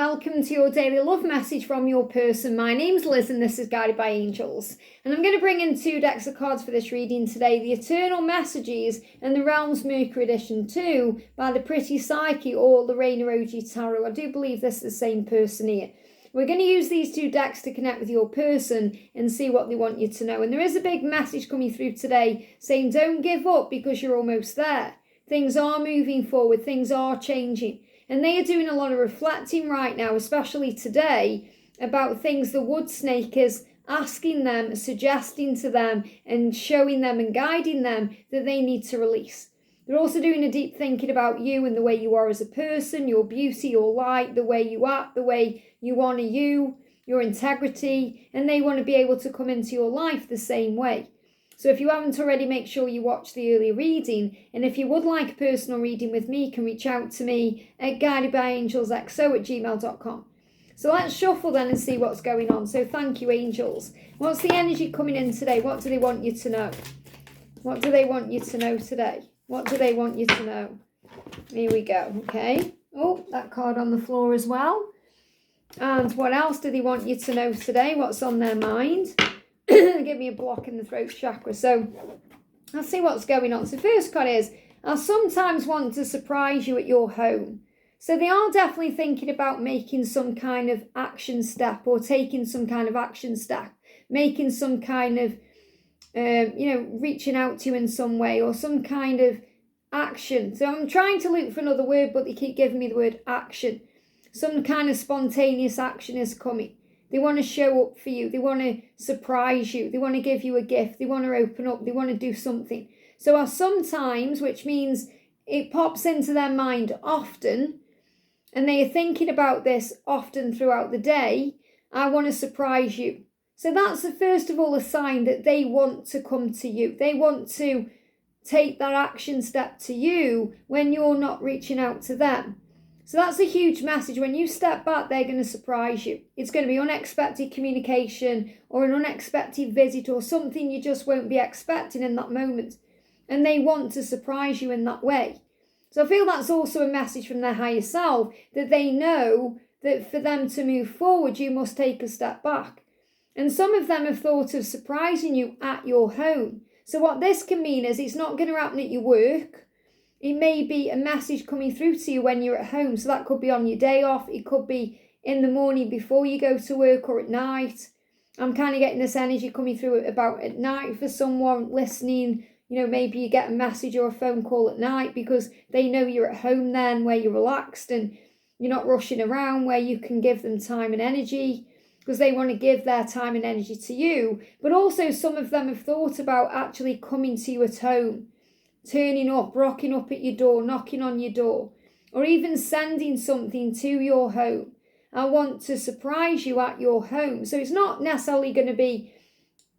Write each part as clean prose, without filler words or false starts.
welcome to your daily love message from your person. My name's Liz and this is Guided by Angels. And I'm going to bring in 2 decks of cards for this reading today. The Eternal Messages and the Realms Mercury Edition 2 by the Pretty Psyche or the Reina Tarot. I do believe this is the same person here. We're going to use these 2 decks to connect with your person and see what they want you to know. And there is a big message coming through today saying don't give up because you're almost there. Things are moving forward. Things are changing. And they are doing a lot of reflecting right now, especially today, about things the wood snake is asking them, suggesting to them, and showing them and guiding them that they need to release. They're also doing a deep thinking about you and the way you are as a person, your beauty, your light, the way you act, the way you honour you, your integrity, and they want to be able to come into your life the same way. So if you haven't already, make sure you watch the early reading. And if you would like a personal reading with me, you can reach out to me at guidedbyangelsreadings@gmail.com. So let's shuffle then and see what's going on. So thank you, angels. What's the energy coming in today? What do they want you to know? What do they want you to know today? What do they want you to know? Here we go, okay. Oh, that card on the floor as well. And what else do they want you to know today? What's on their mind? Give me a block in the throat chakra. So I'll see what's going on. So first card is, I sometimes want to surprise you at your home. So they are definitely thinking about making some kind of action step or taking some kind of action step, making some kind of, reaching out to you in some way or some kind of action. So I'm trying to look for another word, but they keep giving me the word action. Some kind of spontaneous action is coming. They want to show up for you. They want to surprise you. They want to give you a gift. They want to open up. They want to do something. So sometimes, which means it pops into their mind often, and they are thinking about this often throughout the day, I want to surprise you. So that's first of all a sign that they want to come to you. They want to take that action step to you when you're not reaching out to them. So that's a huge message. When you step back, they're going to surprise you. It's going to be unexpected communication or an unexpected visit or something you just won't be expecting in that moment. And they want to surprise you in that way. So I feel that's also a message from their higher self that they know that for them to move forward, you must take a step back. And some of them have thought of surprising you at your home. So what this can mean is it's not going to happen at your work. It may be a message coming through to you when you're at home. So that could be on your day off. It could be in the morning before you go to work or at night. I'm kind of getting this energy coming through about at night for someone listening. Maybe you get a message or a phone call at night because they know you're at home then where you're relaxed and you're not rushing around, where you can give them time and energy because they want to give their time and energy to you. But also some of them have thought about actually coming to you at home. Turning up, rocking up at your door, knocking on your door, or even sending something to your home. I want to surprise you at your home. So it's not necessarily going to be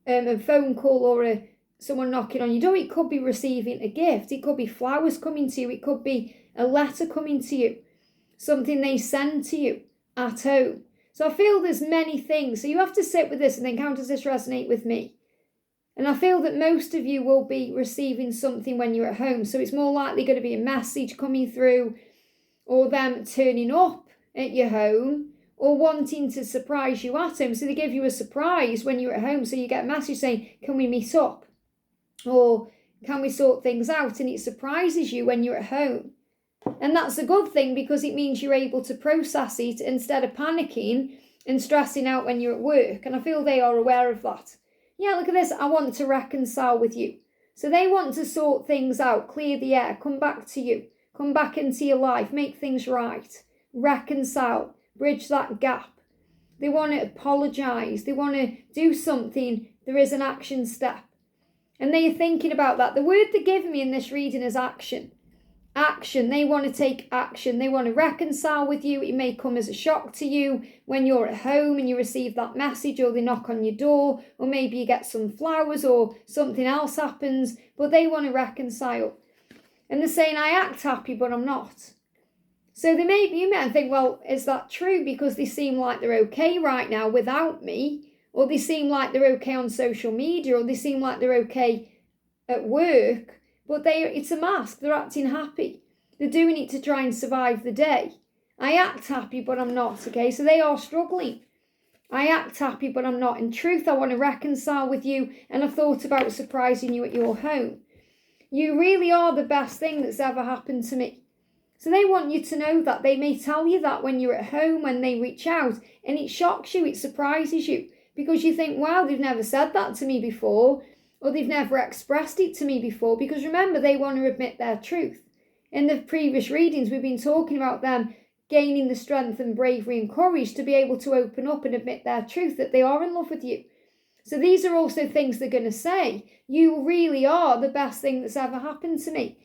a phone call or someone knocking on your door. It could be receiving a gift. It could be flowers coming to you. It could be a letter coming to you. Something they send to you at home. So I feel there's many things. So you have to sit with this and think, how does this resonate with me? And I feel that most of you will be receiving something when you're at home. So it's more likely going to be a message coming through or them turning up at your home or wanting to surprise you at home. So they give you a surprise when you're at home. So you get a message saying, can we meet up? Or can we sort things out? And it surprises you when you're at home. And that's a good thing because it means you're able to process it instead of panicking and stressing out when you're at work. And I feel they are aware of that. Yeah, look at this. I want to reconcile with you. So they want to sort things out, clear the air, come back to you, come back into your life, make things right, reconcile, bridge that gap. They want to apologise. They want to do something. There is an action step. And they are thinking about that. The word they're giving me in this reading is action. Action. They want to take action. They want to reconcile with you. It may come as a shock to you when you're at home and you receive that message or they knock on your door or maybe you get some flowers or something else happens, but they want to reconcile. And they're saying, I act happy, but I'm not. So you may think, well, is that true? Because they seem like they're okay right now without me, or they seem like they're okay on social media, or they seem like they're okay at work. But it's a mask. They're acting happy. They're doing it to try and survive the day. I act happy, but I'm not, okay? So they are struggling. I act happy, but I'm not. In truth, I want to reconcile with you, and I've thought about surprising you at your home. You really are the best thing that's ever happened to me. So they want you to know that. They may tell you that when you're at home, when they reach out, and it shocks you, it surprises you, because you think, wow, they've never said that to me before, or they've never expressed it to me before, because remember, they want to admit their truth. In the previous readings, we've been talking about them gaining the strength and bravery and courage to be able to open up and admit their truth, that they are in love with you. So these are also things they're going to say. You really are the best thing that's ever happened to me.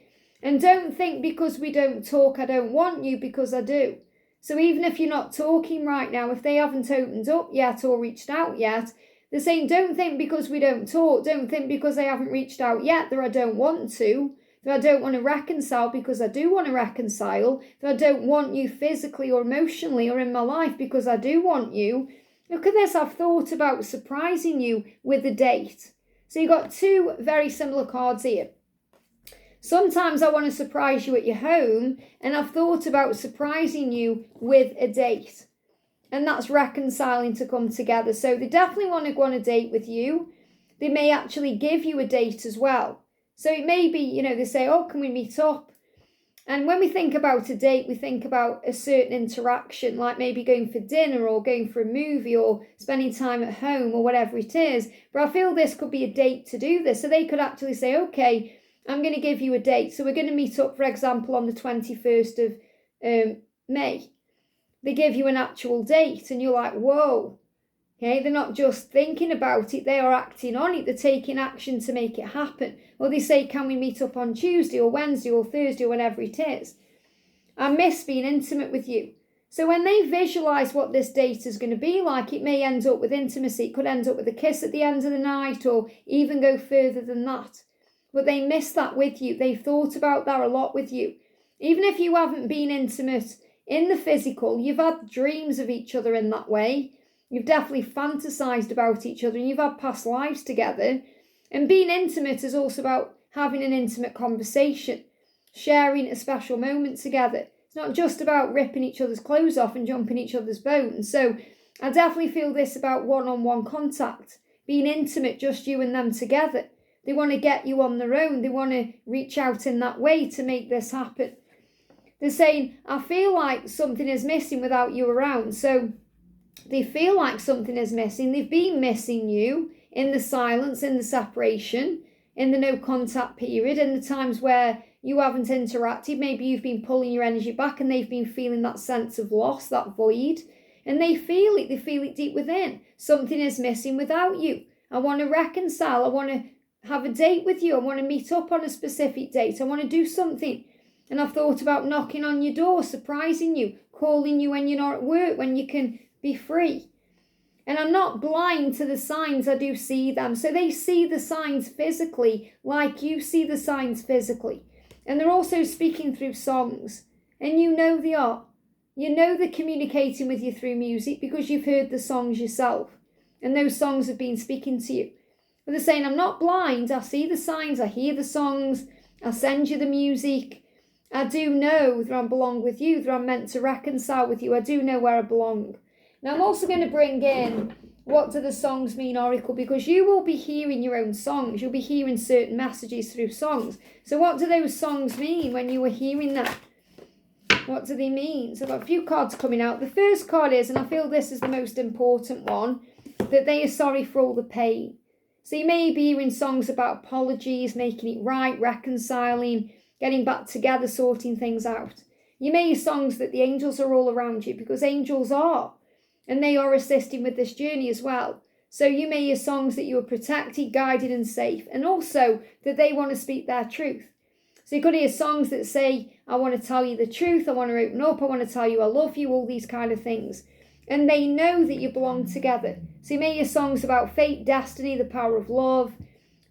And don't think because we don't talk, I don't want you, because I do. So even if you're not talking right now, if they haven't opened up yet or reached out yet, they're saying, don't think because we don't talk, don't think because I haven't reached out yet that I don't want to, that I don't want to reconcile, because I do want to reconcile, that I don't want you physically or emotionally or in my life, because I do want you. Look at this, I've thought about surprising you with a date. So you've got two very similar cards here. Sometimes I want to surprise you at your home, and I've thought about surprising you with a date. And that's reconciling to come together. So they definitely want to go on a date with you. They may actually give you a date as well. So it may be, they say, oh, can we meet up? And when we think about a date, we think about a certain interaction, like maybe going for dinner or going for a movie or spending time at home or whatever it is. But I feel this could be a date to do this. So they could actually say, okay, I'm going to give you a date. So we're going to meet up, for example, on the 21st of May. They give you an actual date and you're like, whoa. Okay, they're not just thinking about it, they are acting on it. They're taking action to make it happen. Or they say, can we meet up on Tuesday or Wednesday or Thursday or whenever it is? I miss being intimate with you. So when they visualize what this date is going to be like, it may end up with intimacy. It could end up with a kiss at the end of the night or even go further than that. But they miss that with you. They've thought about that a lot with you. Even if you haven't been intimate in the physical, you've had dreams of each other in that way. You've definitely fantasized about each other and you've had past lives together. And being intimate is also about having an intimate conversation, sharing a special moment together. It's not just about ripping each other's clothes off and jumping each other's bones. So I definitely feel this about one-on-one contact, being intimate, just you and them together. They want to get you on their own. They want to reach out in that way to make this happen. They're saying, I feel like something is missing without you around. So they feel like something is missing. They've been missing you in the silence, in the separation, in the no contact period, in the times where you haven't interacted. Maybe you've been pulling your energy back and they've been feeling that sense of loss, that void. And they feel it deep within. Something is missing without you. I want to reconcile. I want to have a date with you. I want to meet up on a specific date. I want to do something. And I've thought about knocking on your door, surprising you, calling you when you're not at work, when you can be free. And I'm not blind to the signs, I do see them. So they see the signs physically, like you see the signs physically. And they're also speaking through songs. And you know they are. You know they're communicating with you through music because you've heard the songs yourself. And those songs have been speaking to you. But they're saying, I'm not blind, I see the signs, I hear the songs, I send you the music. I do know that I belong with you, that I'm meant to reconcile with you. I do know where I belong. Now I'm also going to bring in, what do the songs mean, Oracle? Because you will be hearing your own songs. You'll be hearing certain messages through songs. So what do those songs mean when you were hearing them? What do they mean? So I've got a few cards coming out. The first card is, and I feel this is the most important one, that they are sorry for all the pain. So you may be hearing songs about apologies, making it right, reconciling, getting back together, sorting things out. You may hear songs that the angels are all around you, because angels are. And they are assisting with this journey as well. So you may hear songs that you are protected, guided and safe. And also that they want to speak their truth. So you could hear songs that say, I want to tell you the truth. I want to open up. I want to tell you I love you. All these kind of things. And they know that you belong together. So you may hear songs about fate, destiny, the power of love,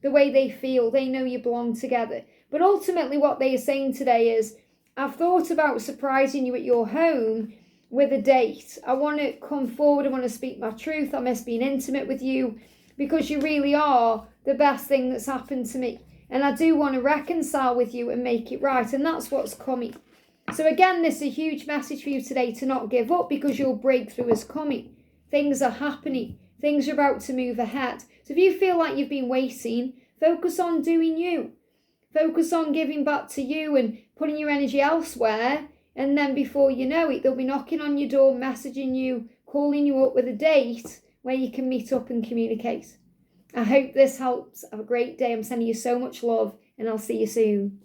the way they feel. They know you belong together. But ultimately what they are saying today is, I've thought about surprising you at your home with a date. I want to come forward. I want to speak my truth. I miss being intimate with you because you really are the best thing that's happened to me. And I do want to reconcile with you and make it right. And that's what's coming. So again, this is a huge message for you today to not give up, because your breakthrough is coming. Things are happening. Things are about to move ahead. So if you feel like you've been waiting, focus on doing you. Focus on giving back to you and putting your energy elsewhere. And then before you know it, they'll be knocking on your door, messaging you, calling you up with a date where you can meet up and communicate. I hope this helps. Have a great day. I'm sending you so much love, and I'll see you soon.